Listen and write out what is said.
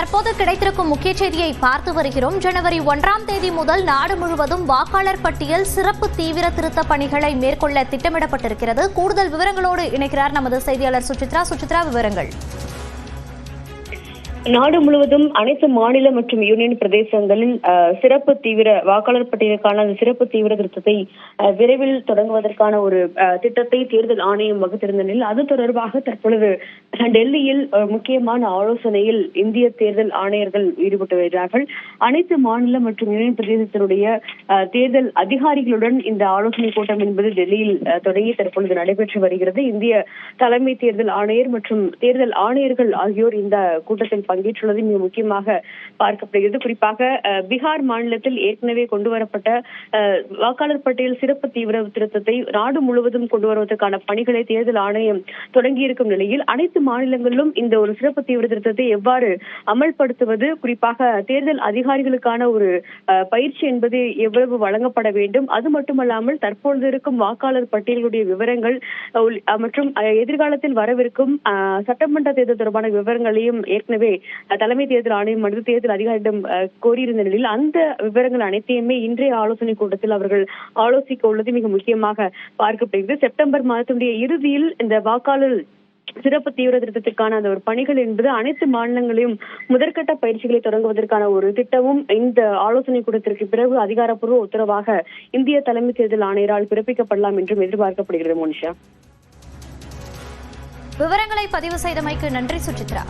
தற்போது கிடைத்திருக்கும் முக்கிய செய்தியை பார்த்து வருகிறோம். ஜனவரி 1ஆம் தேதி முதல் நாடு முழுவதும் வாக்காளர் பட்டியல் சிறப்பு தீவிர திருத்த பணிகளை மேற்கொள்ள திட்டமிடப்பட்டிருக்கிறது. கூடுதல் விவரங்களோடு இணைக்கிறார் நமது செய்தியாளர் சுசித்ரா. சுசித்ரா, விவரங்கள். நாடு முழுவதும் அனைத்து மாநில மற்றும் யூனியன் பிரதேசங்களில் சிறப்பு தீவிர வாக்காளர் பட்டியலுக்கான சிறப்பு தீவிர திருத்தத்தை விரைவில் தொடங்குவதற்கான ஒரு திட்டத்தை தேர்தல் ஆணையம் வகுத்திருந்த நிலையில் அது தொடர்பாக தற்பொழுது டெல்லியில் முக்கியமான ஆலோசனையில் இந்திய தேர்தல் ஆணையர்கள் ஈடுபட்டு வருகிறார்கள். அனைத்து மாநில மற்றும் யூனியன் பிரதேசத்தினுடைய தேர்தல் அதிகாரிகளுடன் இந்த ஆலோசனை கூட்டம் என்பது டெல்லியில் தொடங்கி தற்பொழுது நடைபெற்று வருகிறது. இந்திய தலைமை தேர்தல் ஆணையர் மற்றும் தேர்தல் ஆணையர்கள் ஆகியோர் இந்த கூட்டத்தில் பங்கேற்றுள்ளது மிக முக்கியமாக பார்க்கப்படுகிறது. குறிப்பாக பீகார் மாநிலத்தில் ஏற்கனவே கொண்டு வரப்பட்ட வாக்காளர் பட்டியல் சிறப்பு தீவிர திருத்தத்தை நாடு முழுவதும் கொண்டு வருவதற்கான பணிகளை தேர்தல் ஆணையம் தொடங்கியிருக்கும் நிலையில் அனைத்து மாநிலங்களிலும் இந்த ஒரு சிறப்பு தீவிர திருத்தத்தை எவ்வாறு அமல்படுத்துவது, குறிப்பாக தேர்தல் அதிகாரிகளுக்கான ஒரு பயிற்சி என்பது எவ்வளவு வழங்கப்பட வேண்டும், அது மட்டுமல்லாமல் தற்பொழுது இருக்கும் வாக்காளர் பட்டியலுடைய விவரங்கள் மற்றும் எதிர்காலத்தில் வரவிருக்கும் சட்டமன்ற தேர்தல் தொடர்பான விவரங்களையும் ஏற்கனவே தலைமை தேர்தல் ஆணையம் மற்றும் தேர்தல் அதிகாரியிடம் கோரியிருந்த நிலையில் அந்த விவரங்கள் அனைத்தையுமே இன்றைய ஆலோசனை கூட்டத்தில் அவர்கள் ஆலோசிக்க உள்ளது மிக முக்கியமாக பார்க்கப்படுகிறது. செப்டம்பர் மாதத்தினுடைய இறுதியில் இந்த வாக்காளர் சிறப்பு தீவிர திருத்தத்திற்கான அந்த ஒரு பணிகள் என்பது அனைத்து மாநிலங்களையும் முதற்கட்ட பயிற்சிகளை தொடங்குவதற்கான ஒரு திட்டமும் இந்த ஆலோசனை கூட்டத்திற்கு பிறகு அதிகாரப்பூர்வ உத்தரவாக இந்திய தலைமை தேர்தல் ஆணையரால் பிறப்பிக்கப்படலாம் என்றும் எதிர்பார்க்கப்படுகிறது. மோனிஷா, விவரங்களை பதிவு செய்தமைக்கு நன்றி சுசித்ரா.